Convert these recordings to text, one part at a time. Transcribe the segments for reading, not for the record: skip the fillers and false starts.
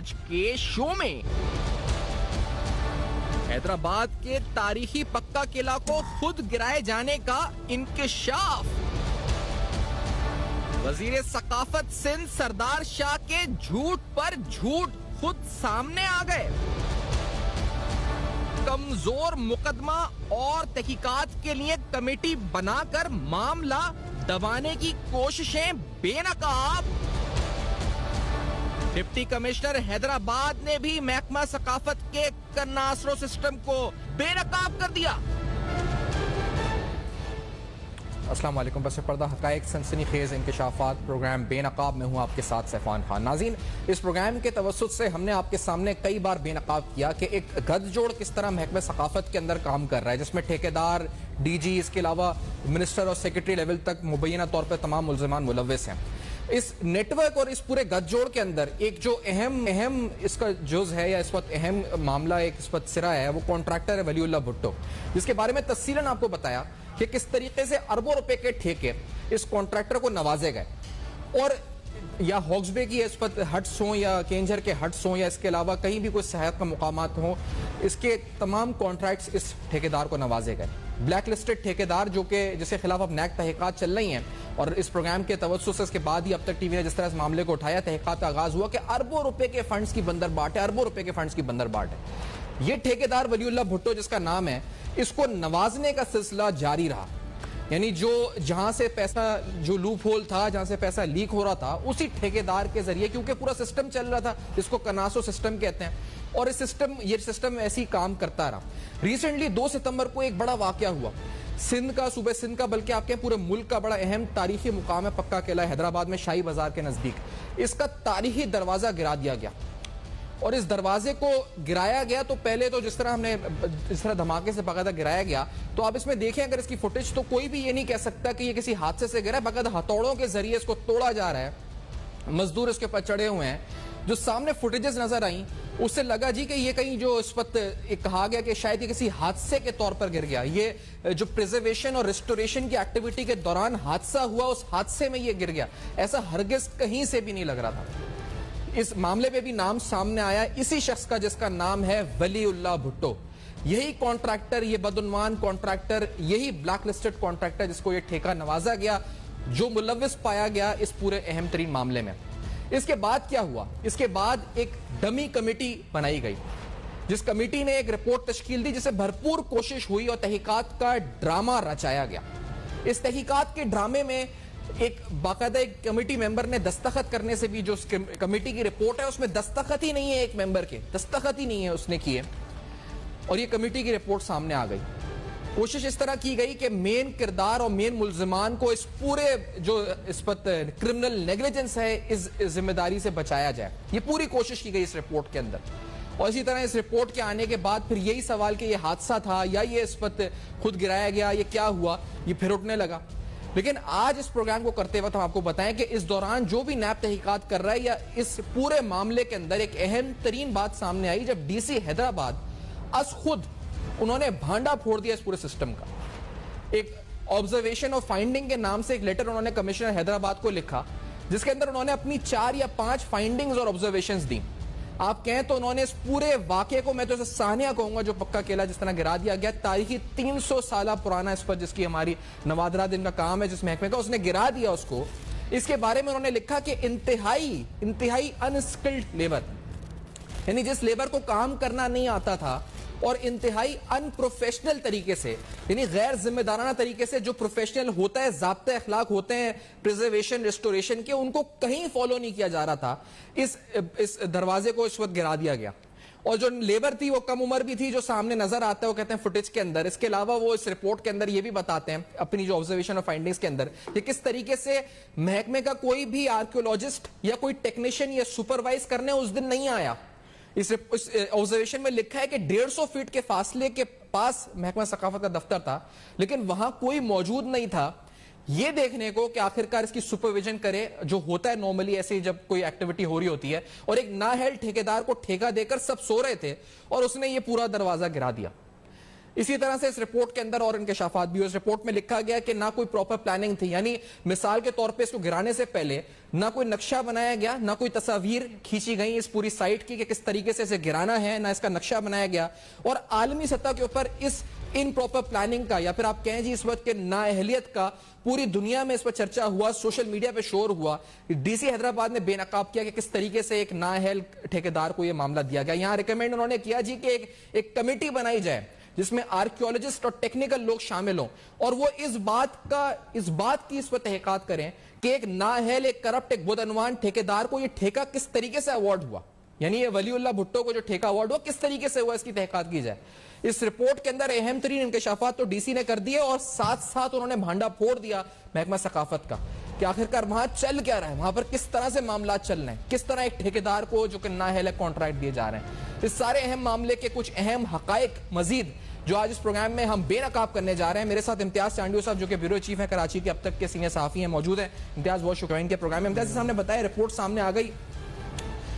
آج کے شو میں حیدرآباد کے تاریخی پکا قلعہ کو خود گرائے جانے کا انکشاف، وزیر ثقافت سندھ سردار شاہ کے جھوٹ پر جھوٹ خود سامنے آ گئے، کمزور مقدمہ اور تحقیقات کے لیے کمیٹی بنا کر معاملہ دبانے کی کوششیں بے نقاب، ڈپٹی کمشنر حیدرآباد نے بھی محکمہ ثقافت کے کناسرو سسٹم کو بے نقاب کر دیا۔ السلام علیکم، پس پردہ حقائق سنسنی خیز انکشافات پروگرام بے نقاب میں ہوں آپ کے ساتھ سیفان خان۔ ناظرین، اس پروگرام کے توسط سے ہم نے آپ کے سامنے کئی بار بے نقاب کیا کہ ایک گھد جوڑ کس طرح محکمہ ثقافت کے اندر کام کر رہا ہے، جس میں ٹھیکیدار، ڈی جی، اس کے علاوہ منسٹر اور سیکرٹری لیول تک مبینہ طور پر تمام ملزمان ملوث ہیں۔ اس نیٹ ورک اور اس پورے گھد جوڑ کے اندر ایک جو اہم اس کا جز ہے یا اس وقت اہم معاملہ ایک اس وقت سرا ہے، وہ کانٹریکٹر ہے ولی اللہ بھٹو، جس کے بارے میں تفصیلاً آپ کو بتایا کہ کس طریقے سے اربوں روپے کے ٹھیکے اس کانٹریکٹر کو نوازے گئے، اور یا ہاکس بے کی اس وقت ہٹس ہوں یا کینجر کے ہٹس ہوں یا اس کے علاوہ کہیں بھی کوئی سیاحت کا مقامات ہوں، اس کے تمام کانٹریکٹس اس ٹھیکیدار کو نوازے گئے۔ بلیک لسٹڈ ٹھیکیدار جو کہ جس کے خلاف اب نیک تحقیقات چل رہی ہیں، اور اس پروگرام کے توسط سے اس کے بعد ہی اب تک ٹی وی نے جس طرح اس معاملے کو اٹھایا، تحقیقات کا آغاز ہوا کہ اربوں روپے کے فنڈز کی بندر بانٹ ہے، اربوں روپے کے فنڈز کی بندر بانٹ ہے۔ یہ ٹھیکیدار ولی اللہ بھٹو جس کا نام ہے، اس کو نوازنے کا سلسلہ جاری رہا، یعنی جو جہاں سے پیسہ جو لوپ ہول تھا، جہاں سے پیسہ لیک ہو رہا تھا، اسی ٹھیکیدار کے ذریعے، کیونکہ پورا سسٹم چل رہا تھا جس کو کناسو سسٹم کہتے ہیں، اور یہ سسٹم ایسے ہی کام کرتا رہا۔ ریسنٹلی 2 ستمبر کو ایک بڑا واقعہ ہوا سندھ کا، صوبہ سندھ کا، بلکہ آپ کے پورے ملک کا بڑا اہم تاریخی مقام ہے پکا قلعہ حیدرآباد میں شاہی بازار کے نزدیک۔ اس کا تاریخی دروازہ گرا دیا گیا، اور اس دروازے کو گرایا گیا تو پہلے تو جس طرح ہم نے اس طرح دھماکے سے باقاعدہ گرایا گیا، تو آپ اس میں دیکھیں اگر اس کی فوٹیج، تو کوئی بھی یہ نہیں کہہ سکتا کہ یہ کسی حادثے سے گرا ہے، باقاعدہ ہتھوڑوں کے ذریعے اس کو توڑا جا رہا ہے، مزدور اس کے اوپر چڑھے ہوئے ہیں۔ جو سامنے فوٹیجز نظر آئیں اس سے لگا جی کہ یہ کہیں جو اس وقت کہا گیا کہ شاید یہ کسی حادثے کے طور پر گر گیا، یہ جو پریزرویشن اور ریسٹوریشن کی ایکٹیویٹی کے دوران حادثہ ہوا، اس حادثے میں یہ گر گیا، ایسا ہرگز کہیں سے بھی نہیں لگ رہا تھا۔ اس معاملے پہ بھی نام سامنے آیا اسی شخص کا جس کا نام ہے ولی اللہ بھٹو، یہی کانٹریکٹر، یہ بدعنوان کانٹریکٹر، یہی بلیک لسٹڈ کانٹریکٹر جس کو یہ ٹھیکہ نوازا گیا، جو ملوث پایا گیا اس پورے اہم ترین معاملے میں۔ اس کے بعد کیا ہوا؟ اس کے بعد ایک ڈمی کمیٹی بنائی گئی، جس کمیٹی نے ایک رپورٹ تشکیل دی، جسے بھرپور کوشش ہوئی اور تحقیقات کا ڈرامہ رچایا گیا۔ اس تحقیقات کے ڈرامے میں ایک باقاعدہ ایک کمیٹی ممبر نے دستخط کرنے سے بھی، جو کمیٹی کی رپورٹ ہے اس میں دستخط ہی نہیں ہے، ایک ممبر کے دستخط ہی نہیں ہے اس نے کیے، اور یہ کمیٹی کی رپورٹ سامنے آ گئی۔ کوشش اس طرح کی گئی کہ مین کردار اور مین ملزمان کو اس پورے جو اس پر کرمنل نیگلیجنس ہے اس ذمہ داری سے بچایا جائے، یہ پوری کوشش کی گئی اس رپورٹ کے اندر۔ اور اسی طرح اس رپورٹ کے آنے کے بعد پھر یہی سوال کہ یہ حادثہ تھا یا یہ اس پر خود گرایا گیا، یہ کیا ہوا، یہ پھر اٹھنے لگا۔ لیکن آج اس پروگرام کو کرتے وقت ہم آپ کو بتائیں کہ اس دوران جو بھی نیب تحقیقات کر رہا ہے، یا اس پورے معاملے کے اندر ایک اہم ترین بات سامنے آئی جب ڈی سی حیدرآباد از خود انہوں نے بھانڈا پھوڑ دیا اس پورے سسٹم کا۔ ایک آبزرویشن اور فائنڈنگ کے نام سے ایک لیٹر انہوں نے کمشنر حیدرآباد کو لکھا، جس کے اندر انہوں نے اپنی 4 یا 5 فائنڈنگز اور آبزرویشنز دی۔ آپ کہیں تو انہوں نے اس پورے واقعے کو، میں تو اسے سانحہ کہوں گا، جو پکا قلعہ جس طرح گرا دیا گیا، تاریخی 300 سالہ پرانا اس پر جس کی ہماری نوادرات ان کا کام ہے، جس محکمے کا، اس نے گرا دیا اس کو۔ اس کے بارے میں انہوں نے لکھا کہ انتہائی انسکلڈ لیبر، یعنی جس لیبر کو کام کرنا نہیں آتا تھا، اور انتہائی ان پروفیشنل طریقے سے، یعنی غیر ذمہ دارانہ طریقے سے، جو پروفیشنل ہوتا ہے، ضابطہ اخلاق ہوتے ہیں پریزرویشن ریسٹوریشن کے، ان کو کہیں فالو نہیں کیا جا رہا تھا۔ اس دروازے کو اس وقت گرا دیا گیا، اور جو لیبر تھی وہ کم عمر بھی تھی، جو سامنے نظر آتا ہے، وہ کہتے ہیں فوٹیج کے اندر۔ اس کے علاوہ وہ اس رپورٹ کے اندر یہ بھی بتاتے ہیں اپنی جو آبزرویشن اور فائنڈنگز کے اندر کہ کس طریقے سے محکمے کا کوئی بھی آرکیولوجسٹ یا کوئی ٹیکنیشین یا سپروائز کرنے اس دن نہیں آیا۔ اس آبزرویشن میں لکھا ہے کہ 150 فیٹ کے فاصلے کے پاس محکمہ ثقافت کا دفتر تھا، لیکن وہاں کوئی موجود نہیں تھا یہ دیکھنے کو کہ آخرکار اس کی سپرویژن کرے، جو ہوتا ہے نارملی ایسے جب کوئی ایکٹیویٹی ہو رہی ہوتی ہے، اور ایک نااہل ٹھیکیدار کو ٹھیکہ دے کر سب سو رہے تھے، اور اس نے یہ پورا دروازہ گرا دیا۔ اسی طرح سے اس رپورٹ کے اندر اور انکشافات بھی. اس رپورٹ میں لکھا گیا کہ نہ کوئی پراپر پلاننگ تھی, یعنی مثال کے طور پہ اس کو گرانے سے پہلے نہ کوئی نقشہ بنایا گیا, نہ کوئی تصاویر کھینچی گئی اس پوری سائٹ کی کہ کس طریقے سے اسے گرانا ہے, نہ اس کا نقشہ بنایا گیا. اور عالمی سطح کے اوپر اس ان پراپر پلاننگ کا, یا پھر آپ کہیں جی اس وقت کے نااہلیت کا پوری دنیا میں اس پر چرچا ہوا, سوشل میڈیا پہ شور ہوا. ڈی سی حیدرآباد نے بے نقاب کیا کہ کس طریقے سے ایک نااہل ٹھیکیدار کو یہ معاملہ دیا گیا. یہاں ریکمینڈ انہوں نے کیا جی کہ ایک کمیٹی بنائی جائے جس میں آرکیولوجسٹ اور ٹیکنیکل لوگ شامل ہوں, اور وہ اس بات کی اس پر تحقیقات کریں کہ ایک نااہل, ایک کرپٹ, ایک بدعنوان ٹھیکیدار کو یہ ٹھیکہ کس طریقے سے ایوارڈ ہوا, یعنی یہ ولی اللہ بھٹو کو جو ٹھیکہ ایوارڈ ہوا کس طریقے سے ہوا, اس کی تحقیقات کی جائے. اس رپورٹ کے اندر اہم ترین انکشافات تو ڈی سی نے کر دیے, اور ساتھ ساتھ انہوں نے بھانڈا پھوڑ دیا محکمہ ثقافت کا کہ آخرکار وہاں چل کیا رہا ہے, وہاں پر کس طرح سے معاملات چل رہے ہیں, کس طرح ایک ٹھیکیدار کو جو کہ نااہل ہے کانٹریکٹ دیے جا رہے ہیں. اس سارے اہم معاملے کے کچھ اہم حقائق مزید جو آج اس پروگرام میں ہم بے نقاب کرنے جا رہے ہیں. میرے ساتھ امتیاز چانڈیو صاحب جو کہ بیورو چیف ہیں کراچی کے, اب تک کے سینئر صحافی ہیں, موجود ہیں. امتیاز بہت شکریہ ان کے پروگرام میں. امتیاز صاحب نے بتایا رپورٹ سامنے آ گئی,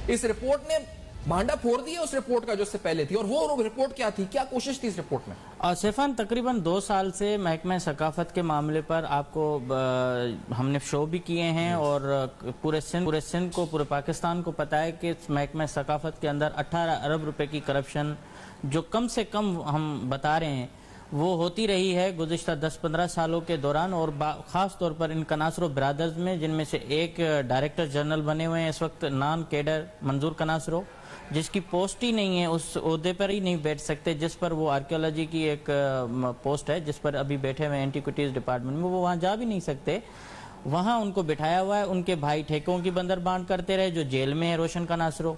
اس رپورٹ نے بھانڈا پھوڑ دیا اس رپورٹ کا جو اس سے پہلے تھی, اور وہ رپورٹ کیا تھی, کیا کوشش تھی اس رپورٹ میں؟ سیفان تقریباً 2 سال سے محکمہ ثقافت کے معاملے پر آپ کو ہم نے شو بھی کیے ہیں, اور پورے سندھ کو, پورے پاکستان کو پتہ ہے کہ محکمہ ثقافت کے اندر 18 ارب روپے کی کرپشن جو کم سے کم ہم بتا رہے ہیں وہ ہوتی رہی ہے گزشتہ 10-15 سالوں کے دوران. اور خاص طور پر ان کناسرو برادرز میں, جن میں سے ایک ڈائریکٹر جنرل بنے ہوئے ہیں اس وقت نان کیڈر منظور کناسرو, جس کی پوسٹ ہی نہیں ہے, اس عہدے پر ہی نہیں بیٹھ سکتے جس پر وہ آرکیولوجی کی ایک پوسٹ ہے جس پر ابھی بیٹھے ہوئے اینٹیکوٹیز ڈپارٹمنٹ میں, وہ وہاں جا بھی نہیں سکتے. وہاں ان کو بٹھایا ہوا ہے. ان کے بھائی ٹھیکوں کی بندر بانٹ کرتے رہے جو جیل میں ہے, روشن کناسرو.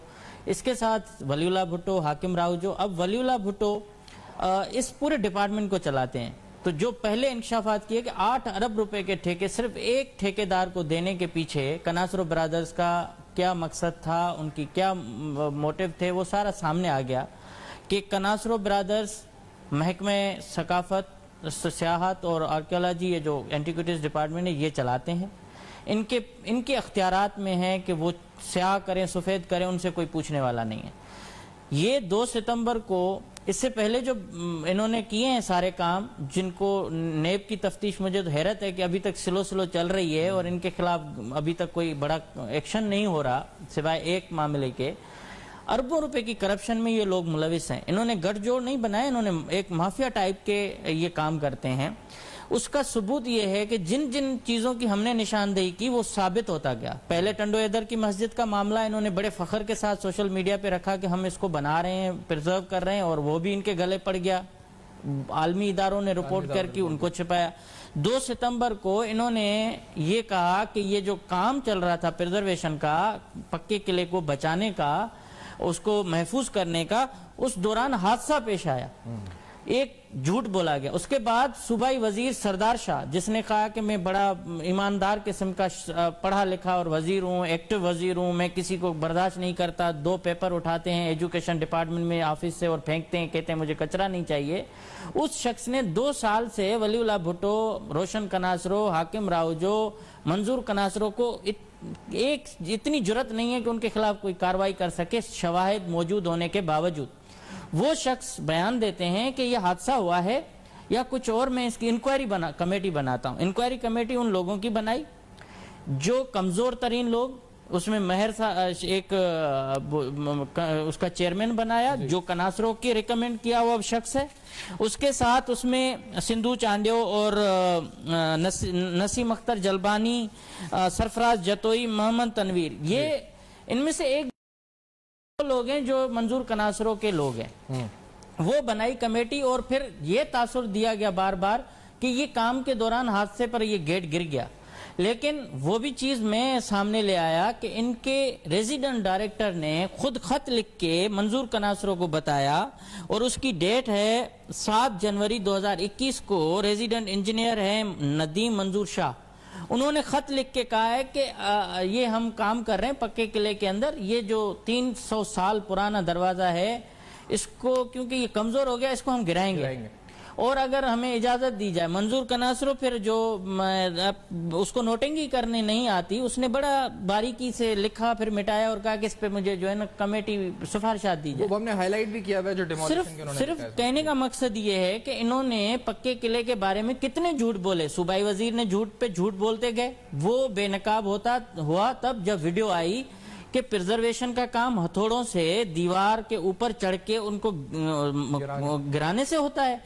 اس کے ساتھ ولی اللہ بھٹو, حاکم راؤ, جو اب ولی اللہ بھٹو اس پورے ڈپارٹمنٹ کو چلاتے ہیں. تو جو پہلے انکشافات کیے کہ 8 ارب روپے کے ٹھیکے صرف ایک ٹھیکیدار کو دینے کے پیچھے کناسرو برادرز کا کیا مقصد تھا, ان کی کیا موٹیو تھے, وہ سارا سامنے آ گیا کہ کناسرو برادرز محکمہ ثقافت, سیاحت اور آرکیولوجی, یہ جو اینٹیکوٹیز ڈپارٹمنٹ ہے یہ چلاتے ہیں. ان کے اختیارات میں ہے کہ وہ سیاہ کریں, سفید کریں, ان سے کوئی پوچھنے والا نہیں ہے. یہ 2 ستمبر کو, اس سے پہلے جو انہوں نے کیے ہیں سارے کام, جن کو نیب کی تفتیش, مجھے تو حیرت ہے کہ ابھی تک سلو چل رہی ہے اور ان کے خلاف ابھی تک کوئی بڑا ایکشن نہیں ہو رہا سوائے ایک معاملے کے. اربوں روپے کی کرپشن میں یہ لوگ ملوث ہیں. انہوں نے گٹھ جوڑ نہیں بنائے, انہوں نے ایک مافیا ٹائپ کے یہ کام کرتے ہیں. اس کا ثبوت یہ ہے کہ جن جن چیزوں کی ہم نے نشاندہی کی وہ ثابت ہوتا گیا. پہلے ٹنڈو ایدر کی مسجد کا معاملہ انہوں نے بڑے فخر کے ساتھ سوشل میڈیا پہ رکھا کہ ہم اس کو بنا رہے ہیں, پرزرو کر رہے ہیں, اور وہ بھی ان کے گلے پڑ گیا. عالمی اداروں نے رپورٹ کر کے ان کو چھپایا. 2 ستمبر کو انہوں نے یہ کہا کہ یہ جو کام چل رہا تھا پرزرویشن کا, پکے قلعے کو بچانے کا, اس کو محفوظ کرنے کا, اس دوران حادثہ پیش آیا, ایک جھوٹ بولا گیا. اس کے بعد صوبائی وزیر سردار شاہ, جس نے کہا کہ میں بڑا ایماندار قسم کا پڑھا لکھا اور وزیر ہوں, ایکٹیو وزیر ہوں, میں کسی کو برداشت نہیں کرتا, 2 پیپر اٹھاتے ہیں ایجوکیشن ڈپارٹمنٹ میں آفس سے اور پھینکتے ہیں, کہتے ہیں مجھے کچرا نہیں چاہیے. اس شخص نے 2 سال سے ولی اللہ بھٹو, روشن کناسرو, حاکم راؤ, منظور کناسرو کو ایک اتنی جرت نہیں ہے کہ ان کے خلاف کوئی کارروائی کر سکے شواہد موجود ہونے کے باوجود. وہ شخص بیان دیتے ہیں کہ یہ حادثہ ہوا ہے یا کچھ اور, میں اس کی انکوائری کمیٹی بناتا ہوں. انکوائری کمیٹی ان لوگوں کی بنائی جو کمزور ترین لوگ, اس میں مہر ایک اس کا چیئرمین بنایا جو کناسرو کی ریکمینڈ کیا ہوا شخص ہے. اس کے ساتھ اس میں سندھو چانڈیو اور نسیم اختر جلبانی, سرفراز جتوئی, محمد تنویر, یہ ان میں سے ایک لوگ ہیں جو منظور کناسرو کے لوگ ہیں. وہ بنائی کمیٹی, اور پھر یہ تاثر دیا گیا بار بار کہ یہ کام کے دوران حادثے پر یہ گیٹ گر گیا. لیکن وہ بھی چیز میں سامنے لے آیا کہ ان کے ریزیڈنٹ ڈائریکٹر نے خود خط لکھ کے منظور کناسرو کو بتایا, اور اس کی ڈیٹ ہے 7 جنوری 2021 کو. ریزیڈنٹ انجینئر ہے ندیم منظور شاہ. انہوں نے خط لکھ کے کہا ہے کہ یہ ہم کام کر رہے ہیں پکے قلعے کے اندر, یہ جو 300 سال پرانا دروازہ ہے اس کو کیونکہ یہ کمزور ہو گیا, اس کو ہم گرائیں گے. اور اگر ہمیں اجازت دی جائے منظور کناسرو پھر جو اس کو نوٹنگ ہی کرنے نہیں آتی، اس نے بڑا باریکی سے لکھا پھر مٹایا اور کہا کہ اس پہ مجھے جو ہے نا کمیٹی سفارشات دی جائے. وہ ہم نے ہائی لائٹ بھی کیا ہوا ہے جو ڈیمولیشن کے انہوں نے صرف کہنے کا مقصد یہ ہے کہ انہوں نے پکے قلعے کے بارے میں کتنے جھوٹ بولے. صوبائی وزیر نے جھوٹ پہ جھوٹ بولتے گئے. وہ بے نقاب ہوا تب جب ویڈیو آئی کہ پرزرویشن کا کام ہتھوڑوں سے دیوار کے اوپر چڑھ کے ان کو گرانے سے ہوتا ہے.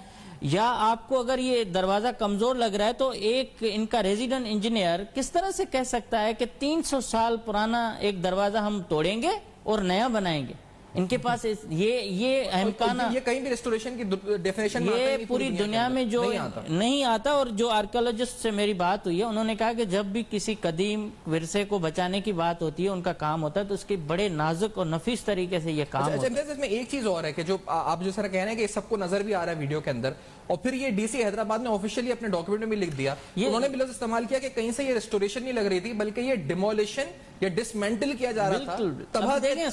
یا آپ کو اگر یہ دروازہ کمزور لگ رہا ہے تو ایک ان کا ریزیڈنٹ انجینئر کس طرح سے کہہ سکتا ہے کہ 300 سال پرانا ایک دروازہ ہم توڑیں گے اور نیا بنائیں گے؟ ان کے پاس یہ احمقانہ، یہ کہیں بھی ریسٹوریشن کی ڈیفینیشن میں یہ پوری دنیا میں جو نہیں آتا. اور جو آرکیولوجسٹ سے میری بات ہوئی ہے انہوں نے کہا کہ جب بھی کسی قدیم ورثے کو بچانے کی بات ہوتی ہے، ان کا کام ہوتا ہے تو اس کی بڑے نازک اور نفیس طریقے سے یہ کام ہوتا ہے. اس میں ایک چیز اور ہے کہ جو آپ جو سر کہہ رہے ہیں کہ سب کو نظر بھی آ رہا ہے ویڈیو کے اندر، اور پھر یہ ڈی سی حیدرآباد نے آفیشیلی اپنے ڈاکیومنٹ میں بھی لکھ دیا، انہوں نے بھی لفظ استعمال کیا کہ کہیں سے یہ ریسٹوریشن نہیں لگ رہی تھی بلکہ یہ ڈیمولیشن یا ڈسمینٹل کیا جا رہا تھا. اب دیکھیں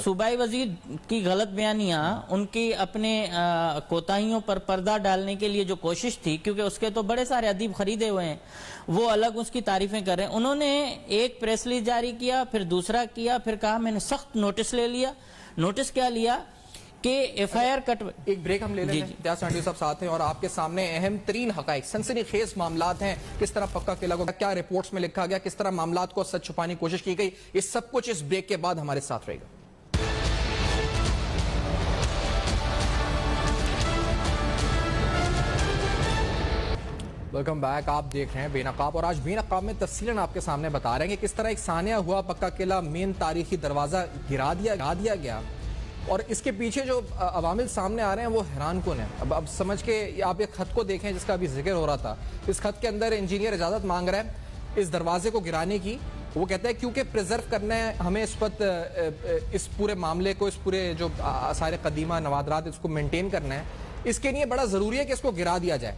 صوبائی وزیر کی غلط بیانیاں، ان کی اپنے کوتاہیوں پر پردہ ڈالنے کے لیے جو کوشش تھی، کیونکہ اس کے تو بڑے سارے ادیب خریدے ہوئے ہیں، وہ الگ اس کی تعریفیں کر رہے ہیں. انہوں نے ایک پریس ریلیز جاری کیا، پھر دوسرا کیا، پھر کہا میں نے سخت نوٹس لے لیا. نوٹس کیا لیا کہ ایف آئی آر کٹ. ایک بریک ہم لے لیتے ہیں. امتیاز سانڈی صاحب ساتھ ہیں اور آپ کے سامنے اہم ترین حقائق، سنسنی خیز معاملات ہیں. کس طرح پکا قلعہ کو کیا رپورٹس میں لکھا گیا، کس طرح معاملات کو سچ چھپانے کی کوشش کی گئی، یہ سب کچھ اس بریک کے بعد ہمارے ساتھ رہے گا. Welcome back. آپ دیکھ رہے ہیں بے نقاب، اور آج بے نقاب میں تفصیلاً آپ کے سامنے بتا رہے ہیں کہ کس طرح ایک سانحہ ہوا پکا قلعہ مین تاریخی دروازہ گرا دیا گیا، اور اس کے پیچھے جو عوامل سامنے آ رہے ہیں وہ حیران کن ہیں. اب سمجھ کے آپ ایک خط کو دیکھیں جس کا ابھی ذکر ہو رہا تھا. اس خط کے اندر انجینئر اجازت مانگ رہا ہے اس دروازے کو گرانے کی. وہ کہتا ہے کیونکہ پریزرو کرنا ہے ہمیں اس وقت اس پورے معاملے کو، اس پورے جو آثار قدیمہ نوادرات اس کو مینٹین کرنا ہے، اس کے لیے بڑا ضروری ہے کہ اس کو گرا دیا جائے.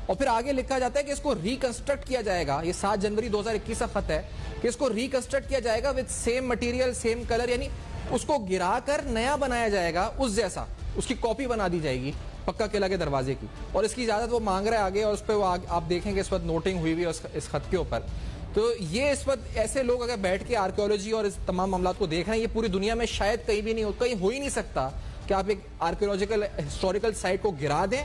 اور پھر آگے لکھا جاتا ہے کہ اس کو ریکنسٹرکٹ کیا جائے گا. یہ 7 جنوری 2021 کا خط ہے کہ اس کو ریکنسٹرکٹ کیا جائے گا with same material same colour, یعنی اس کو گرا کر نیا بنایا جائے گا، اس جیسا اس کی کاپی بنا دی جائے گی پکا قلعہ کے دروازے کی. اور اس کی اجازت وہ مانگ رہا ہے آگے، اور اس پہ وہ آپ دیکھیں گے اس وقت نوٹنگ ہوئی ہوئی ہے اس خط کے اوپر. تو یہ اس وقت ایسے لوگ اگر بیٹھ کے آرکیولوجی اور اس تمام معاملات کو دیکھ رہے ہیں، یہ پوری دنیا میں شاید کہیں ہو ہی نہیں سکتا کہ آپ ایک آرکیولوجیکل ہسٹوریکل سائٹ کو گرا دیں،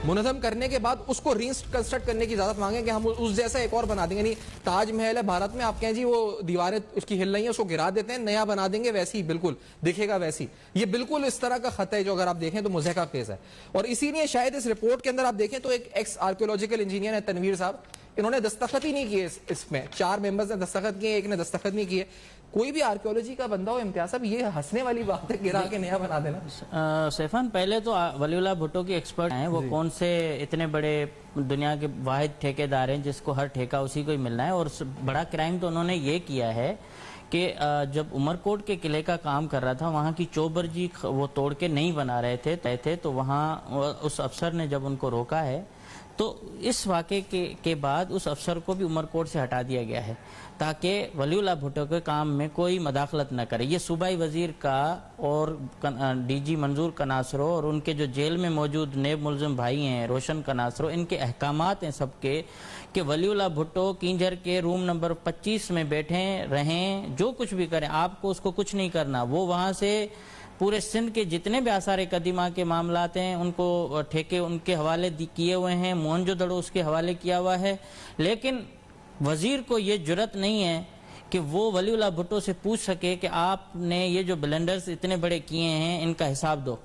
منظم کرنے کے بعد اس کو ریکنسٹرکٹ کرنے کی اجازت مانگیں کہ ہم اس جیسا ایک اور بنا دیں گے. یعنی تاج محل ہے بھارت میں، آپ کہیں جی وہ دیواریں اس کی ہل رہی ہیں، اس کو گرا دیتے ہیں، نیا بنا دیں گے، ویسی بالکل دکھے گا ویسی. یہ بالکل اس طرح کا خط ہے جو اگر آپ دیکھیں تو مضحکہ خیز ہے. اور اسی لیے شاید اس رپورٹ کے اندر آپ دیکھیں تو ایک ایکس آرکیولوجیکل انجینئر ہے تنویر صاحب، انہوں نے دستخط ہی نہیں کیے اس میں. 4 ممبرز نے دستخط کیے، ایک نے دستخط نہیں کیے. کوئی بھی آرکیولوجی کا بندہ ہو امتیاز صاحب، یہ ہنسنے والی بات ہے گرا کے نیا بنا دینا. سیفان، پہلے تو ولی اللہ بھٹو کی ایکسپرٹ ہیں، وہ کون سے اتنے بڑے دنیا کے واحد ٹھیکیدار ہیں جس کو ہر ٹھیکہ اسی کو ہی ملنا ہے. اور بڑا کرائم تو انہوں نے یہ کیا ہے کہ جب عمر کوٹ کے قلعے کا کام کر رہا تھا، وہاں کی چوبرجی وہ توڑ کے نہیں بنا رہے تھے تو وہاں اس افسر نے جب ان کو روکا ہے تو اس واقعے کے بعد اس افسر کو بھی عمر کوٹ سے ہٹا دیا گیا ہے تاکہ ولی اللہ بھٹو کے کام میں کوئی مداخلت نہ کرے. یہ صوبائی وزیر کا اور ڈی جی منظور کناسرو اور ان کے جو جیل میں موجود نیب ملزم بھائی ہیں روشن کناسرو، ان کے احکامات ہیں سب کے کہ ولی اللہ بھٹو کینجھر کے روم نمبر 25 میں بیٹھیں رہیں، جو کچھ بھی کریں، آپ کو اس کو کچھ نہیں کرنا. وہ وہاں سے پورے سندھ کے جتنے بھی آثار قدیمہ کے معاملات ہیں ان کو ٹھیکے ان کے حوالے کیے ہوئے ہیں، موہنجو دڑو اس کے حوالے کیا ہوا ہے. لیکن وزیر کو یہ جرت نہیں ہے کہ وہ ولی اللہ بھٹو سے پوچھ سکے کہ آپ نے یہ جو بلنڈرز اتنے بڑے کیے ہیں ان کا حساب دو،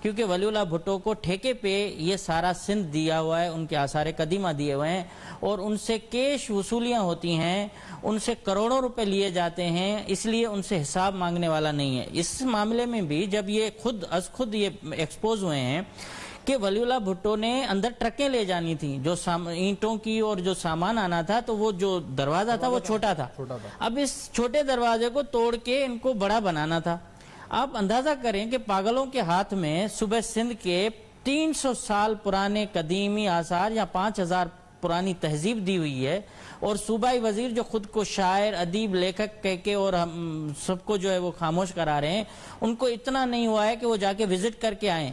کیونکہ ولی اللہ بھٹو کو ٹھیکے پہ یہ سارا سندھ دیا ہوا ہے، ان کے آثار قدیمہ دیے ہوئے ہیں اور ان سے کیش وصولیاں ہوتی ہیں، ان سے کروڑوں روپے لیے جاتے ہیں، اس لیے ان سے حساب مانگنے والا نہیں ہے. اس معاملے میں بھی جب یہ خود یہ ایکسپوز ہوئے ہیں کہ ولی اللہ بھٹو نے اندر ٹرکیں لے جانی تھیں جو اینٹوں کی اور جو سامان آنا تھا، تو وہ جو دروازہ تھا وہ چھوٹا تھا. اب اس چھوٹے دروازے کو توڑ کے ان کو بڑا بنانا تھا. آپ اندازہ کریں کہ پاگلوں کے ہاتھ میں صوبہ سندھ کے 300 سال پرانے قدیمی آثار یا 5000 پرانی تہذیب دی ہوئی ہے، اور صوبائی وزیر جو خود کو شاعر، ادیب، لیکھک کہہ کے اور ہم سب کو جو ہے وہ خاموش کرا رہے ہیں، ان کو اتنا نہیں ہوا ہے کہ وہ جا کے وزٹ کر کے آئیں.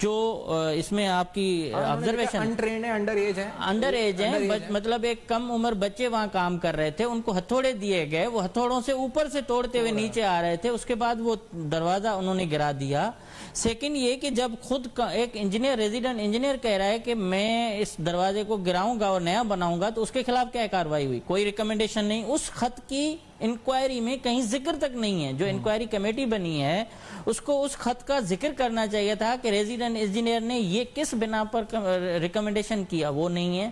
جو اس میں آپ کی آبزرویشن انٹرینڈ ہے، انڈر ایج ہیں، مطلب ایک کم عمر بچے وہاں کام کر رہے تھے، ان کو ہتھوڑے دیے گئے، وہ ہتھوڑوں سے اوپر سے توڑتے ہوئے نیچے آ رہے تھے، اس کے بعد وہ دروازہ انہوں نے گرا دیا۔ سیکنڈ یہ کہ جب خود ایک انجینئر، ریزیڈنٹ انجینئر کہہ رہا ہے کہ میں اس دروازے کو گراؤں گا اور نیا بناؤں گا، تو اس کے خلاف کیا کارروائی ہوئی؟ کوئی ریکمنڈیشن نہیں۔ اس خط کی انکوائری میں کہیں ذکر تک نہیں ہے۔ جو انکوائری کمیٹی بنی ہے اس کو اس خط کا ذکر کرنا چاہیے تھا کہ ریزیڈنٹ انجینئر نے یہ کس بنا پر ریکمنڈیشن کیا، وہ نہیں ہے۔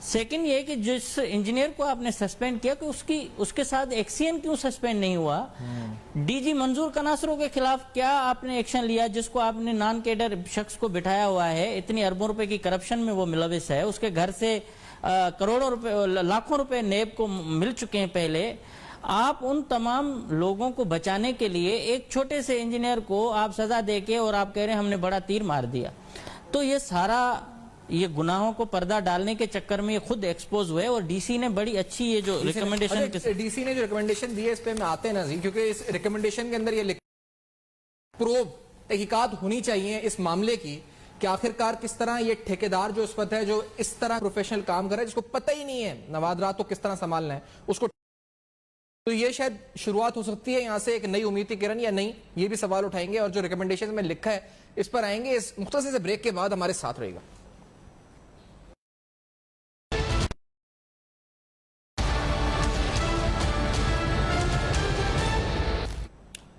سیکنڈ یہ کہ جس انجینئر کو آپ نے سسپینڈ کیا کہ اس کے ساتھ ایکسین کیوں سسپینڈ نہیں ہوا؟ ڈی جی منظور کناسرو کے خلاف کیا آپ نے ایکشن لیا، جس کو آپ نے نان کیڈر شخص کو بٹھایا ہوا ہے، اتنی اربوں روپے کی کرپشن میں وہ ملوث ہے، اس کے گھر سے کروڑوں روپے، لاکھوں روپے نیب کو مل چکے ہیں پہلے۔ آپ ان تمام لوگوں کو بچانے کے لیے ایک چھوٹے سے انجینئر کو آپ سزا دے کے اور آپ کہہ رہے ہیں ہم نے بڑا تیر مار دیا۔ تو یہ سارا یہ گناہوں کو پردہ ڈالنے کے چکر میں خود ایکسپوز ہوئے، اور ڈی سی نے بڑی اچھی یہ جو ریکمنڈیشن، ڈی سی نے جو ریکمنڈیشن دی ہے اس پہ میں آتے ہیں نظیر، کیونکہ اس ریکمنڈیشن کے اندر یہ پروب تحقیقات ہونی چاہیے اس معاملے کی کہ آخرکار کس طرح یہ ٹھیکیدار جو اس وقت ہے، جو اس طرح پروفیشنل کام کر رہا ہے، جس کو پتہ ہی نہیں ہے نوادرات کو کس طرح سنبھالنا ہے اس کو، تو یہ شاید شروعات ہو سکتی ہے یہاں سے ایک نئی امید کی کرن، یا نہیں، یہ بھی سوال اٹھائیں گے، اور جو ریکمنڈیشن میں لکھا ہے اس پر آئیں گے۔ اس مختصر سے بریک کے بعد ہمارے ساتھ رہے گا۔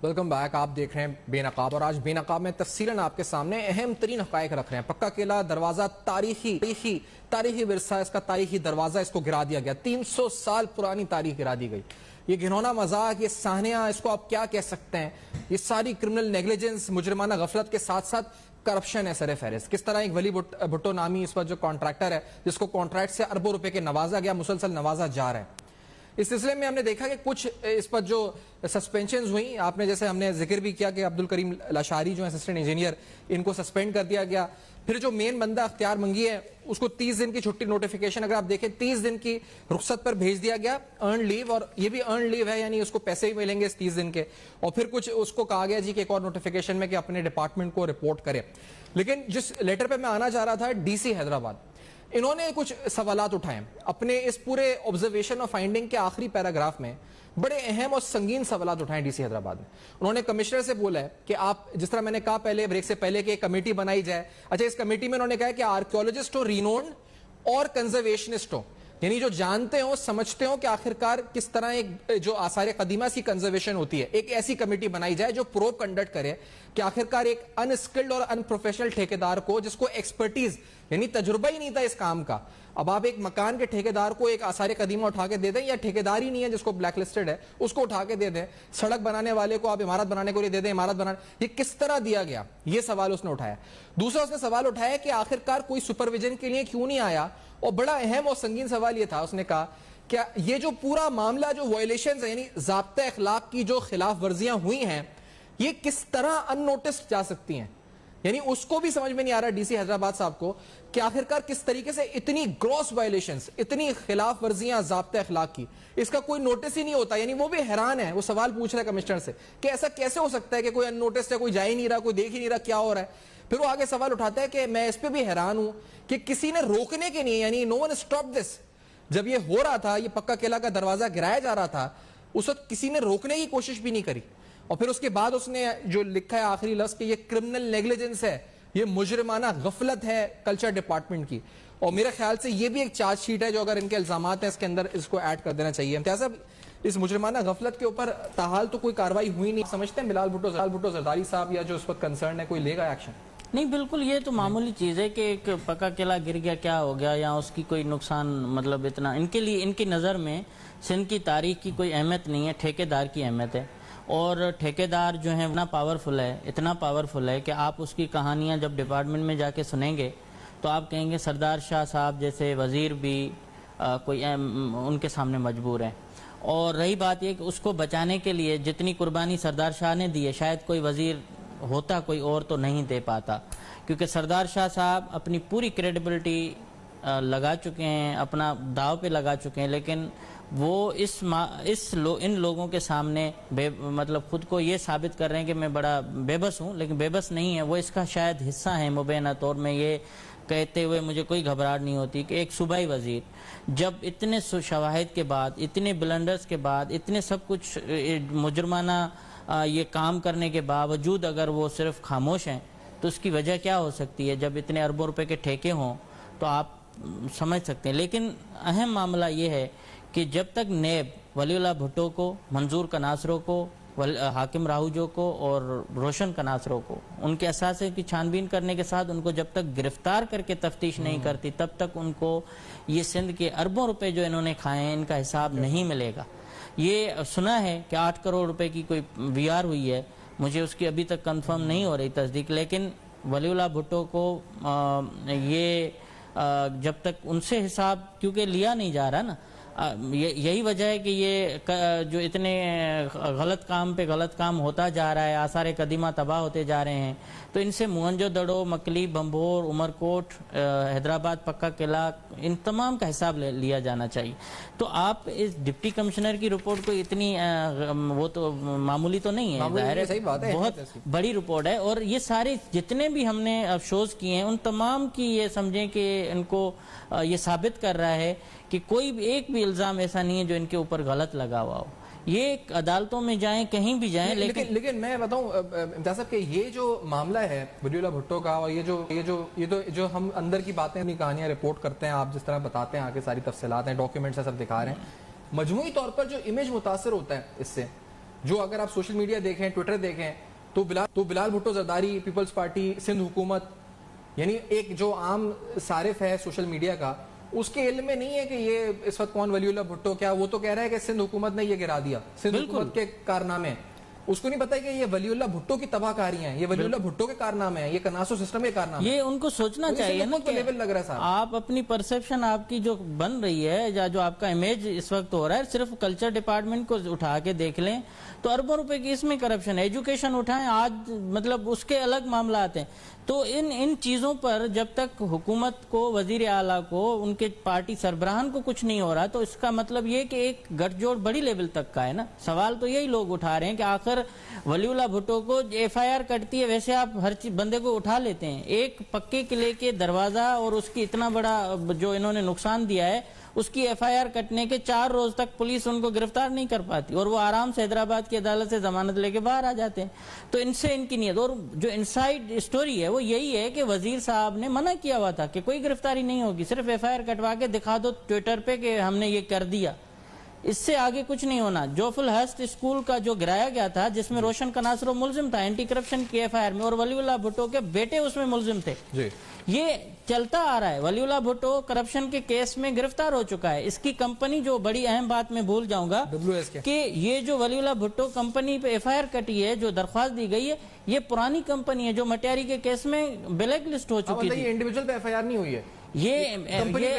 ویلکم بیک، آپ دیکھ رہے ہیں بے نقاب، اور آج بے نقاب میں تفصیلاً آپ کے سامنے اہم ترین حقائق رکھ رہے ہیں۔ پکا قلعہ دروازہ تاریخی ورثہ، اس کا تاریخی دروازہ اس کو گرا دیا گیا، 300 سال پرانی تاریخ گرا دی گئی۔ یہ گھنونا مذاق، یہ سانحہ، اس کو آپ کیا کہہ سکتے ہیں؟ یہ ساری کرمنل نیگلیجنس، مجرمانہ غفلت کے ساتھ ساتھ کرپشن ہے سر فہرست۔ کس طرح ایک ولی بھٹو نامی اس وقت جو کانٹریکٹر ہے، جس کو کانٹریکٹ سے اربوں روپے کے نوازا گیا، مسلسل نوازا جا رہا ہے۔ اس سلسلے میں ہم نے دیکھا کہ کچھ اس پر جو سسپینشنز ہوئیں، آپ نے جیسے ہم نے ذکر بھی کیا کہ عبدالکریم لاشاری جو اسسٹنٹ انجینئر، ان کو سسپینڈ کر دیا گیا۔ پھر جو مین بندہ اختیار منگی ہے اس کو 30 دن کی چھٹی نوٹیفیکیشن، اگر آپ دیکھیں 30 دن کی رخصت پر بھیج دیا گیا، ارن لیو، اور یہ بھی ارن لیو ہے، یعنی اس کو پیسے بھی ملیں گے اس 30 دن کے۔ اور پھر کچھ اس کو کہا گیا جی کہ ایک اور نوٹیفیکیشن میں کہ اپنے ڈپارٹمنٹ کو رپورٹ کرے۔ لیکن جس لیٹر پہ میں آنا چاہ رہا تھا، ڈی سی حیدرآباد، انہوں نے کچھ سوالات اٹھائے اپنے اس پورے آبزرویشن اور فائنڈنگ کے آخری پیراگراف میں، بڑے اہم اور سنگین سوالات اٹھائے ڈی سی حیدرآباد نے۔ انہوں نے کمشنر سے بولا ہے کہ آپ، جس طرح میں نے کہا پہلے بریک سے پہلے کہ ایک کمیٹی بنائی جائے۔ اچھا، اس کمیٹی میں انہوں نے کہا کہ آرکیولوجسٹ ہو، رینونڈ اور کنزرویشنسٹ ہو، یعنی جو جانتے ہوں، سمجھتے ہوں کہ آخرکار کس طرح ایک جو آثار قدیمہ کی کنزرویشن ہوتی ہے، ایک ایسی کمیٹی بنائی جائے جو پروب کنڈکٹ کرے کہ آخرکار ایک ان سکلڈ اور ان پروفیشنل ٹھیکیدار کو، جس کو ایکسپرٹیز یعنی تجربہ ہی نہیں تھا اس کام کا، اب آپ ایک مکان کے ٹھیکیدار کو ایک آثار قدیمہ اٹھا کے دے دیں، یا ٹھیکیدار ہی نہیں ہے جس کو بلیک لسٹڈ ہے اس کو اٹھا کے دے دیں، سڑک بنانے والے کو آپ عمارت بنانے کو دے دیں، عمارت بنانے، یہ کس طرح دیا گیا؟ یہ سوال اس نے اٹھایا۔ دوسرا اس نے سوال اٹھایا کہ آخرکار کوئی سپرویژن کے لیے کیوں نہیں آیا، اور بڑا اہم اور سنگین سوال یہ تھا، اس نے کہا کہ یہ جو پورا معاملہ جو وائلیشنز ہیں، یعنی ضابطہ اخلاق کی جو خلاف ورزیاں ہوئی ہیں، یہ کس طرح ان نوٹسڈ جا سکتی ہیں؟ یعنی اس کو بھی سمجھ میں نہیں آ رہا ڈی سی حیدرآباد صاحب کو کہ آخرکار کس طریقے سے اتنی گروس وائلیشنز، اتنی خلاف ورزیاں ضابطہ اخلاق کی، اس کا کوئی نوٹس ہی نہیں ہوتا۔ یعنی وہ بھی حیران ہے، وہ سوال پوچھ رہا ہے کمشنر سے کہ ایسا کیسے ہو سکتا ہے کہ کوئی ان نوٹسڈ ہے، کوئی جا ہی نہیں رہا، کوئی دیکھ ہی نہیں رہا کیا ہو رہا ہے۔ پھر وہ آگے سوال اٹھاتا ہے کہ میں اس پہ بھی حیران ہوں کہ کسی نے روکنے کے لیے، یعنی نو ون اسٹاپ دس، جب یہ ہو رہا تھا، یہ پکا قلعہ کا دروازہ گرایا جا رہا تھا، اس وقت کسی نے روکنے کی کوشش بھی نہیں کری۔ اور پھر اس کے بعد اس نے جو لکھا ہے آخری لفظ کہ یہ کرمنل نیگلیجنس ہے، یہ مجرمانہ غفلت ہے کلچر ڈپارٹمنٹ کی۔ اور میرے خیال سے یہ بھی ایک چارج شیٹ ہے جو اگر ان کے الزامات ہیں اس کے اندر اس کو ایڈ کر دینا چاہیے۔ امتیاز صاحب، اس مجرمانہ غفلت کے اوپر تاحال تو کوئی کاروائی ہوئی نہیں، سمجھتے ہیں بلال بھٹو زرداری صاحب یا جو اس وقت کنسرن ہے کوئی لے گا ایکشن؟ نہیں، بالکل، یہ تو معمولی چیز ہے کہ ایک پکا قلعہ گر گیا، کیا ہو گیا، یا اس کی کوئی نقصان، مطلب اتنا ان کے لیے، ان کی نظر میں سندھ کی تاریخ کی کوئی اہمیت نہیں ہے، ٹھیکیدار کی اہمیت ہے۔ اور ٹھیکیدار جو ہے اتنا پاورفل ہے کہ آپ اس کی کہانیاں جب ڈپارٹمنٹ میں جا کے سنیں گے تو آپ کہیں گے سردار شاہ صاحب جیسے وزیر بھی کوئی ان کے سامنے مجبور ہیں۔ اور رہی بات یہ کہ اس کو بچانے کے لیے جتنی قربانی سردار شاہ نے دی ہے، شاید کوئی وزیر ہوتا کوئی اور تو نہیں دے پاتا، کیونکہ سردار شاہ صاحب اپنی پوری کریڈیبلٹی لگا چکے ہیں, اپنا داؤ پہ لگا چکے ہیں, لیکن وہ ان لوگوں کے سامنے مطلب خود کو یہ ثابت کر رہے ہیں کہ میں بڑا بے بس ہوں, لیکن بے بس نہیں ہے, وہ اس کا شاید حصہ ہیں مبینہ طور. میں یہ کہتے ہوئے مجھے کوئی گھبراہٹ نہیں ہوتی کہ ایک صوبائی وزیر جب اتنے شواہد کے بعد, اتنے بلنڈرز کے بعد, اتنے سب کچھ مجرمانہ یہ کام کرنے کے باوجود اگر وہ صرف خاموش ہیں تو اس کی وجہ کیا ہو سکتی ہے؟ جب اتنے اربوں روپے کے ٹھیکے ہوں تو آپ سمجھ سکتے ہیں. لیکن اہم معاملہ یہ ہے کہ جب تک نیب ولی اللہ بھٹو کو, منظور کناسرو کو, حاکم راہوجو کو اور روشن کناسرو کو ان کے اثاثے کی چھانبین کرنے کے ساتھ ان کو جب تک گرفتار کر کے تفتیش نہیں کرتی, تب تک ان کو یہ سندھ کے اربوں روپے جو انہوں نے کھائے ہیں ان کا حساب نہیں ملے گا. یہ سنا ہے کہ 8 کروڑ روپے کی کوئی وی آر ہوئی ہے, مجھے اس کی ابھی تک کنفرم نہیں ہو رہی تصدیق, لیکن ولی اللہ بھٹو کو یہ جب تک ان سے حساب کیونکہ لیا نہیں جا رہا نا, یہی وجہ ہے کہ یہ جو اتنے غلط کام پہ غلط کام ہوتا جا رہا ہے, آثار قدیمہ تباہ ہوتے جا رہے ہیں, تو ان سے موہنجو دڑو, مکلی, بمبور, عمرکوٹ, حیدرآباد پکا قلعہ, ان تمام کا حساب لیا جانا چاہیے. تو آپ اس ڈپٹی کمشنر کی رپورٹ کو اتنی وہ تو معمولی تو نہیں ہے, ظاہر ہے بہت بڑی رپورٹ ہے, اور یہ سارے جتنے بھی ہم نے افسوس کیے ہیں ان تمام کی یہ سمجھیں کہ ان کو یہ ثابت کر رہا ہے کہ کوئی ایک بھی الزام ایسا نہیں ہے جو ان کے اوپر غلط لگا ہوا ہو. یہ عدالتوں میں جائیں, کہیں بھی جائیں, لیکن میں بتاؤں امتیاز صاحب کہ یہ جو معاملہ ہے ولی اللہ بھٹو کا, اور یہ جو ہم اندر کی باتیں, اپنی کہانیاں رپورٹ کرتے ہیں, آپ جس طرح بتاتے ہیں, آگے ساری تفصیلات ہیں, ڈاکیومنٹس ہیں, سب دکھا رہے ہیں, مجموعی طور پر جو امیج متاثر ہوتا ہے اس سے, جو اگر آپ سوشل میڈیا دیکھیں, ٹویٹر دیکھیں, تو بلال بھٹو زرداری, پیپلز پارٹی, سندھ حکومت, یعنی ایک جو عام صارف ہے سوشل میڈیا کا, اس کے علم میں نہیں ہے کہ یہ اس وقت کون ولی اللہ بھٹو, کیا وہ تو کہہ رہا ہے کہ سندھ حکومت نے یہ گرا دیا, سندھ حکومت کے کارنامے, اس کو نہیں پتا کہ یہ ولی اللہ بھٹو کی تباہ کاریاں ہیں, یہ ولی اللہ بھٹو کے کارنامے ہیں, یہ کناسو سسٹم کے کارنامے ہیں. یہ ان کو سوچنا چاہیے نا کہ آپ اپنی پرسیپشن آپ کی جو بن رہی ہے یا جو آپ کا امیج اس وقت ہو رہا ہے, صرف کلچر ڈپارٹمنٹ کو اٹھا کے دیکھ لیں تو اربوں روپے کی اس میں کرپشن ہے. ایجوکیشن اٹھائیں, آج مطلب اس کے الگ معاملات ہیں. تو ان چیزوں پر جب تک حکومت کو, وزیر اعلیٰ کو, ان کے پارٹی سربراہان کو کچھ نہیں ہو رہا, تو اس کا مطلب یہ کہ ایک گٹھ جوڑ بڑی لیول تک کا ہے نا. سوال تو یہی لوگ اٹھا رہے ہیں کہ آخر ولی اللہ بھٹو کو ایف آئی آر کٹتی ہے, ویسے آپ ہر بندے کو اٹھا لیتے ہیں. ایک پکے قلعے کے دروازہ اور اس کی اتنا بڑا جو انہوں نے نقصان دیا ہے, اس کی ایف آئی آر کٹنے کے 4 روز تک پولیس ان کو گرفتار نہیں کر پاتی, اور وہ آرام سے حیدرآباد کی عدالت سے ضمانت لے کے باہر آ جاتے ہیں. تو ان سے ان کی نیت, اور جو انسائیڈ اسٹوری ہے وہ یہی ہے کہ وزیر صاحب نے منع کیا ہوا تھا کہ کوئی گرفتاری نہیں ہوگی, صرف ایف آئی آر کٹوا کے دکھا دو ٹویٹر پہ کہ ہم نے یہ کر دیا, اس سے آگے کچھ نہیں ہونا. جوفل ہسٹ اسکول کا جو گرایا گیا تھا, جس میں روشن کناسرو ملزم تھا اینٹی کرپشن کی ایف آئی آر میں, اور ولی اللہ بھٹو کے بیٹے اس میں ملزم تھے, یہ چلتا آ رہا ہے. ولی اللہ بھٹو کرپشن کے کیس میں گرفتار ہو چکا ہے. اس کی کمپنی, جو بڑی اہم بات میں بھول جاؤں گا, کہ یہ جو ولی اللہ بھٹو کمپنی پہ ایف آئی آر کٹی ہے, جو درخواست دی گئی ہے, یہ پرانی کمپنی ہے جو مٹیاری کے کیس میں بلیک لسٹ ہو چکی تھی. یہ انڈیویجول پہ ایف آئی آر نہیں ہوئی ہے,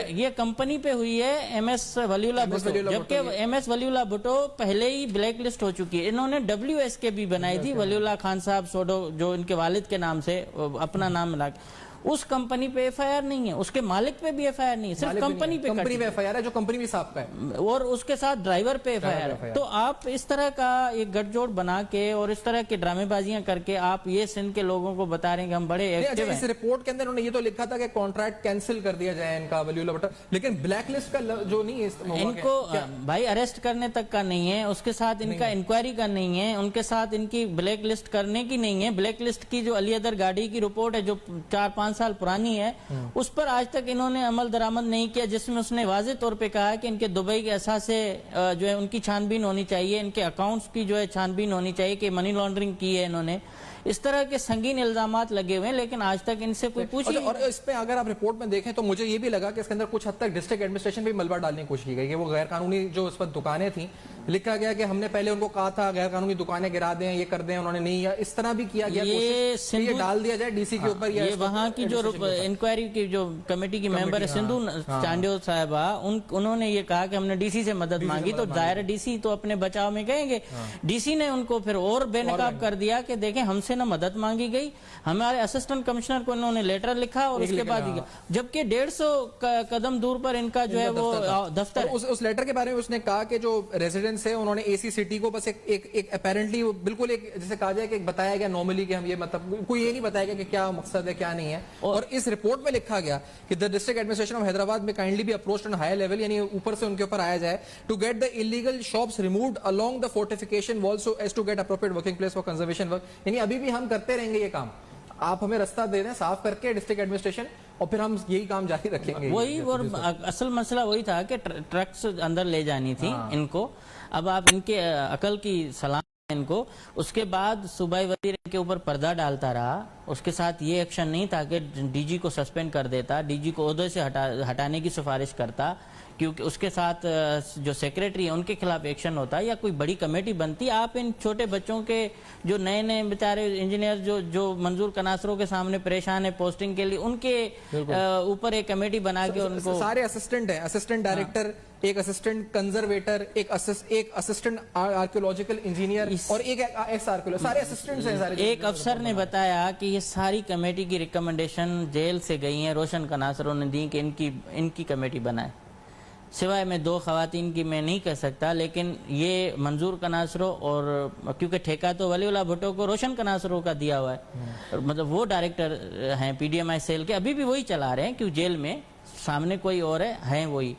یہ کمپنی پہ ہوئی ہے ایم ایس ولی اللہ بھٹو, جبکہ ایم ایس ولی اللہ بھٹو پہلے ہی بلیک لسٹ ہو چکی ہے. انہوں نے ڈبلیو ایس کے بھی بنائی تھی, ولی اللہ خان صاحب سوڈو, جو ان کے والد کے نام سے اپنا نام ملا کے. اس کمپنی پہ ایف آئی آر نہیں ہے, اس کے مالک پہ بھی ایف آئی آر نہیں ہے, صرف کمپنی پہ ایف آئی آر ہے جو کمپنی بھی صاحب کا ہے, اور اس کے ساتھ ڈرائیور پہ ایف آئی آر ہے. تو آپ اس طرح کا ایک گٹھ جوڑ بنا کے اور اس طرح کے ڈرامے بازیاں کر کے آپ یہ سندھ کے لوگوں کو بتا رہے ہیں کہ ہم بڑے ایکٹیو ہیں. اس رپورٹ کے اندر انہوں نے یہ تو لکھا تھا کہ کانٹریکٹ کینسل کر دیا جائے ان کا ولی اللہ بھٹو, لیکن بلیک لسٹ کا جو نہیں ہے ان کو بھائی اریسٹ کرنے تک کا نہیں ہے, اس کے ساتھ ان کا انکوائری کا نہیں ہے, ان کے ساتھ ان کی بلیک لسٹ کرنے کی نہیں ہے. بلیک لسٹ کی جو علی ادر گاڑی کی رپورٹ ہے جو 4-5 سال پرانی ہے, اس پر آج تک انہوں نے عمل درآمد نہیں کیا, جس میں اس نے واضح طور پہ کہا کہ ان کے دبئی کے اثاثے جو ہے ان کی چھان بین ہونی چاہیے, ان کے اکاؤنٹس کی جو ہے چھان بین ہونی چاہیے کہ منی لانڈرنگ کی ہے انہوں نے. اس طرح کے سنگین الزامات لگے ہوئے ہیں, لیکن آج تک ان سے کوئی پوچھ نہیں. اور اس پہ اگر آپ رپورٹ میں دیکھیں تو مجھے یہ بھی لگا کہ اس کے اندر کچھ حد تک ڈسٹرکٹ ایڈمنسٹریشن بھی ملبہ ڈالنے کی کوشش کی گئی کہ وہ غیر قانونی جو اس وقت دکانیں تھیں, لکھا گیا کہ ہم نے پہلے ان کو کہا تھا غیر قانونی دکانیں گرا دیں, یہ کر دیں, انہوں نے نہیں, یا اس طرح بھی کیا گیا, یہ ڈال دیا جائے ڈی سی کے اوپر. یہ وہاں کی جو انکوائری کی جو کمیٹی کی ممبر ہے سندھو چانڈیو صاحبہ, انہوں نے یہ کہا کہ ہم نے ڈی سی سے مدد مانگی, تو ظاہر ڈی سی تو اپنے بچاؤ میں کہیں گے. ڈی سی نے ان کو پھر اور بے نقاب کر دیا کہ دیکھیں ہم سے نہ مدد مانگی گئی. ہمارے اسسٹنٹ کمشنر کو انہوں نے لیٹر لکھا اور اس کے بعد جبکہ 150 قدم دور پر ان کا جو ہے وہ دفتر ہے. اس لیٹر کے بارے میں اس نے کہا کہ جو ریزیڈنٹس ہیں انہوں نے اے سی سٹی کو بس ایک اپیرنٹلی بالکل ایک جیسے کہا جائے کہ بتایا گیا نارملی کہ ہم یہ مطلب کوئی یہ نہیں بتایا گیا کہ کیا مقصد ہے کیا نہیں ہے. اور اس رپورٹ میں لکھا گیا کہ the district administration of Hyderabad may kindly be approached on higher level, یعنی اوپر سے ان کے اوپر آیا جائے to get the illegal shops removed along the fortification walls so as to get appropriate working place for conservation work. یعنی ابھی بھی ہم کرتے رہیں گے یہ کام, آپ ہمیں رستہ دے دیں صاف کر کے ڈسٹرکٹ ایڈمنسٹریشن, اور پھر ہم یہی کام جاری رکھیں گے. وہی اور اصل مسئلہ وہی تھا کہ ٹرکس اندر لے جانی تھی ان کو. اب آپ ان کے عقل کی سلام ان کو. اس کے بعد صوبائی وزیر کے اوپر پردہ ڈالتا رہا, اس کے ساتھ یہ ایکشن نہیں تھا کہ ڈی جی کو سسپینڈ کر دیتا, ڈی جی کو عہدے سے ہٹانے کی سفارش کرتا, کیونکہ اس کے ساتھ جو سیکریٹری ہیں ان کے خلاف ایکشن ہوتا ہے یا کوئی بڑی کمیٹی بنتی. آپ ان چھوٹے بچوں کے جو نئے نئے بیچارے انجینئر جو منظور کناصروں کے سامنے پریشان ہیں پوسٹنگ کے لیے, ان کے اوپر ایک کمیٹی بنا کے ان کو سارے اسسٹنٹ ہیں, اسسٹنٹ ڈائریکٹر, ایک اسسٹنٹ کنزرویٹر, ایک اسسٹنٹ آرکیولوجیکل انجینئر اور ایک ایکس آرکیولوجسٹ, سارے اسسٹنٹس ہیں. ایک افسر نے بتایا کہ یہ ساری کمیٹی کی ریکمنڈیشن جیل سے گئی ہیں, روشن کناصروں نے دی کہ ان کی کمیٹی بنائے. سوائے میں 2 خواتین کی میں نہیں کہہ سکتا, لیکن یہ منظور کناصروں اور کیونکہ ٹھیکہ تو ولی اللہ بھٹو کو روشن کناصروں کا دیا ہوا ہے, مطلب وہ ڈائریکٹر ہیں پی ڈی ایم آئی سیل کے, ابھی بھی وہی چلا رہے ہیں کیوں جیل میں سامنے کوئی اور ہیں وہی.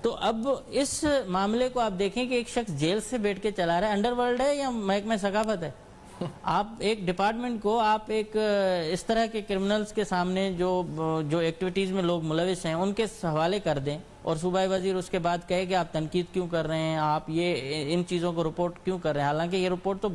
تو اب اس معاملے کو آپ دیکھیں کہ ایک شخص جیل سے بیٹھ کے چلا رہا ہے, انڈر ورلڈ ہے یا محکمہ ثقافت ہے. آپ ایک ڈپارٹمنٹ کو آپ ایک اس طرح کے کرمنلز کے سامنے جو ایکٹیویٹیز میں لوگ ملوث ہیں ان کے حوالے کر دیں, اور صوبائی وزیر اس کے بعد کہے کہ آپ تنقید کیوں کر رہے ہیں, آپ یہ ان چیزوں کو رپورٹ کیوں کر رہے ہیں, حالانکہ یہ رپورٹ تو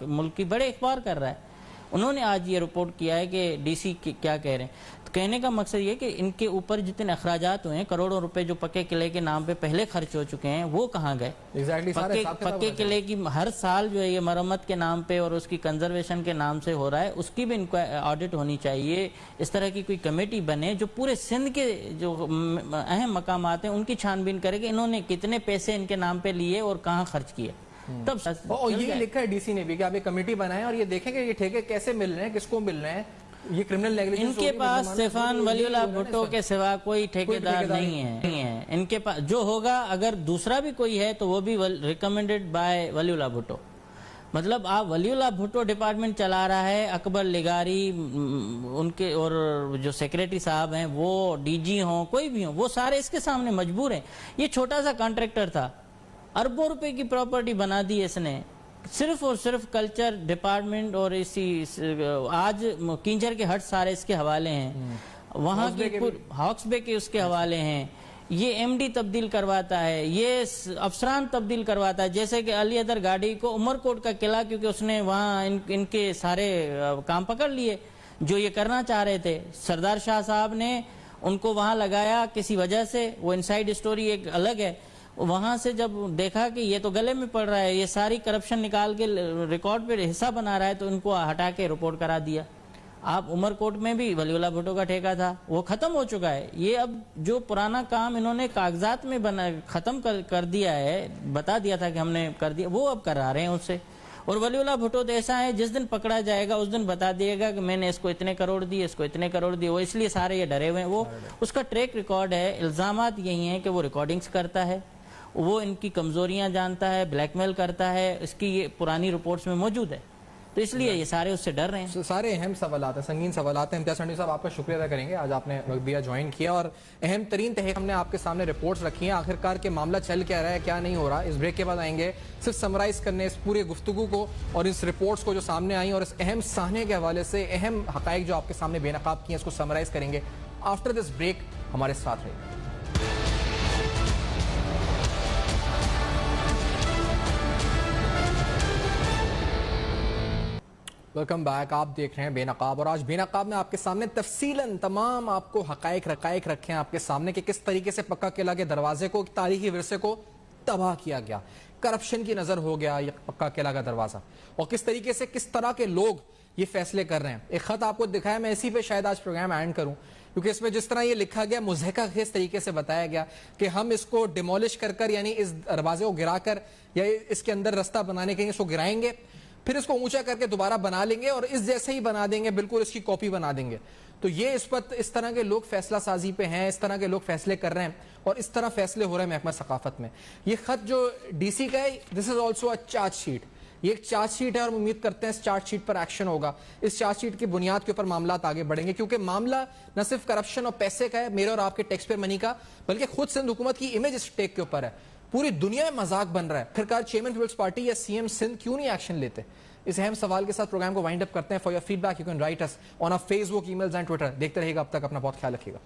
ملک کی بڑے اخبار کر رہا ہے. انہوں نے آج یہ رپورٹ کیا ہے کہ ڈی سی کیا کہہ رہے ہیں. تو کہنے کا مقصد یہ کہ ان کے اوپر جتنے اخراجات ہوئے ہیں, کروڑوں روپے جو پکے قلعے کے نام پہ پہلے خرچ ہو چکے ہیں, وہ کہاں گئے. پکے قلعے کی ہر سال جو ہے یہ مرمت کے نام پہ اور اس کی کنزرویشن کے نام سے ہو رہا ہے, اس کی بھی ان کو آڈٹ ہونی چاہیے. اس طرح کی کوئی کمیٹی بنے جو پورے سندھ کے جو اہم مقامات ہیں ان کی چھان بین کرے کہ انہوں نے کتنے پیسے ان کے نام پہ لیے اور کہاں خرچ کیے. تب یہ لکھا ہے ڈی سی نے بھی کہ آپ ایک کمیٹی بنائیں اور یہ دیکھیں کہ یہ ٹھیکے کیسے مل رہے ہیں, کس کو مل رہے ہیں. یہ کرمنل نیگلیجنس, ان کے پاس سیفان ولی اللہ بھٹو کے سوا کوئی ٹھیکیدار نہیں ہے. ان کے پاس جو ہوگا اگر دوسرا بھی کوئی ہے تو وہ بھی ریکمنڈڈ بائی ولی اللہ بھٹو. مطلب آپ ولی اللہ بھٹو ڈپارٹمنٹ چلا رہا ہے, اکبر لگاری ان کے اور جو سیکریٹری صاحب ہیں وہ ڈی جی ہوں کوئی بھی ہوں, وہ سارے اس کے سامنے مجبور ہیں. یہ چھوٹا سا کانٹریکٹر تھا, اربوں روپے کی پراپرٹی بنا دی اس نے, صرف اور صرف کلچر ڈپارٹمنٹ اور اسی آج کینچر کے ہٹ سارے اس کے حوالے ہیں, وہاں کی ہاکس بے کے اس کے حوالے ہیں. یہ ایم ڈی تبدیل کرواتا ہے, یہ افسران تبدیل کرواتا ہے. جیسے کہ علی ادر گاڑی کو عمر کوٹ کا قلعہ, کیونکہ اس نے وہاں ان کے سارے کام پکڑ لیے جو یہ کرنا چاہ رہے تھے. سردار شاہ صاحب نے ان کو وہاں لگایا کسی وجہ سے, وہ انسائیڈ اسٹوری ایک الگ ہے. وہاں سے جب دیکھا کہ یہ تو گلے میں پڑ رہا ہے, یہ ساری کرپشن نکال کے ریکارڈ پہ حصہ بنا رہا ہے, تو ان کو ہٹا کے رپورٹ کرا دیا. آپ عمر کوٹ میں بھی ولی اللہ بھٹو کا ٹھیکہ تھا, وہ ختم ہو چکا ہے. یہ اب جو پرانا کام انہوں نے کاغذات میں ختم کر دیا ہے, بتا دیا تھا کہ ہم نے کر دیا, وہ اب کرا رہے ہیں اس سے. اور ولی اللہ بھٹو تو ایسا ہے جس دن پکڑا جائے گا اس دن بتا دیے گا کہ میں نے اس کو اتنے کروڑ دیے, اس کو اتنے کروڑ دیے. وہ اس لیے سارے یہ ڈرے ہوئے ہیں. وہ اس کا ٹریک ریکارڈ ہے, الزامات یہی ہیں کہ وہ ریکارڈنگز کرتا ہے, وہ ان کی کمزوریاں جانتا ہے, بلیک میل کرتا ہے, اس کی یہ پرانی رپورٹس میں موجود ہے. تو اس لیے یہ سارے اس سے ڈر رہے ہیں. سارے اہم سوالات ہیں, سنگین سوالات ہیں. امتیاز سنڈی صاحب آپ کا شکریہ ادا کریں گے, آج آپ نے وقت دیا, جوائن کیا, اور اہم ترین تحقیق ہم نے آپ کے سامنے رپورٹس رکھی ہیں. آخرکار کے معاملہ چل کیا رہا ہے, کیا نہیں ہو رہا. اس بریک کے بعد آئیں گے صرف سمرائز کرنے اس پورے گفتگو کو اور اس رپورٹس کو جو سامنے آئیں, اور اس اہم سانحے کے حوالے سے اہم حقائق جو آپ کے سامنے بے نقاب کیے ہیں اس کو سمرائز کریں گے. آفٹر دس بریک ہمارے ساتھ رہیے. ویلکم بیک, آپ دیکھ رہے ہیں بے نقاب, اور آج بے نقاب میں آپ کے سامنے تفصیلاً تمام آپ کو حقائق رکھے ہیں آپ کے سامنے کہ کس طریقے سے پکا قلعہ کے دروازے کو, تاریخی ورثے کو تباہ کیا گیا, کرپشن کی نظر ہو گیا یہ پکا قلعہ کا دروازہ, اور کس طریقے سے کس طرح کے لوگ یہ فیصلے کر رہے ہیں. ایک خط آپ کو دکھایا, میں اسی پہ شاید آج پروگرام اینڈ کروں, کیونکہ اس میں جس طرح یہ لکھا گیا مضحکہ خیز طریقے سے بتایا گیا کہ ہم اس کو ڈیمولش کر یعنی اس دروازے کو گرا کر یا اس کے اندر رستہ بنانے کے لیے اس کو گرائیں گے, پھر اس کو اونچا کر کے دوبارہ بنا لیں گے اور اس جیسے ہی بنا دیں گے, بالکل اس کی کاپی بنا دیں گے. تو یہ اس وقت اس طرح کے لوگ فیصلہ سازی پہ ہیں, اس طرح کے لوگ فیصلے کر رہے ہیں اور اس طرح فیصلے ہو رہے ہیں محکمہ ثقافت میں. یہ خط جو ڈی سی کا ہے, this is also a charge sheet. یہ ایک چارج شیٹ ہے اور امید کرتے ہیں اس چارج شیٹ پر ایکشن ہوگا. اس چارج شیٹ کی بنیاد کے اوپر معاملات آگے بڑھیں گے, کیونکہ معاملہ نہ صرف کرپشن اور پیسے کا ہے, میرے اور آپ کے ٹیکس پیئر منی کا, بلکہ خود سندھ حکومت کی امیج اسٹیک کے اوپر ہے. پوری دنیا میں مذاق بن رہا ہے. آخرکار چیئرمین پیپلز پارٹی یا سی ایم سندھ کیوں نہیں ایکشن لیتے؟ اس اہم سوال کے ساتھ پروگرام کو وائنڈ اپ کرتے ہیں. For your feedback you can write us on our Facebook, emails and Twitter. دیکھتے رہیے گا, اب تک اپنا بہت خیال رکھیے گا.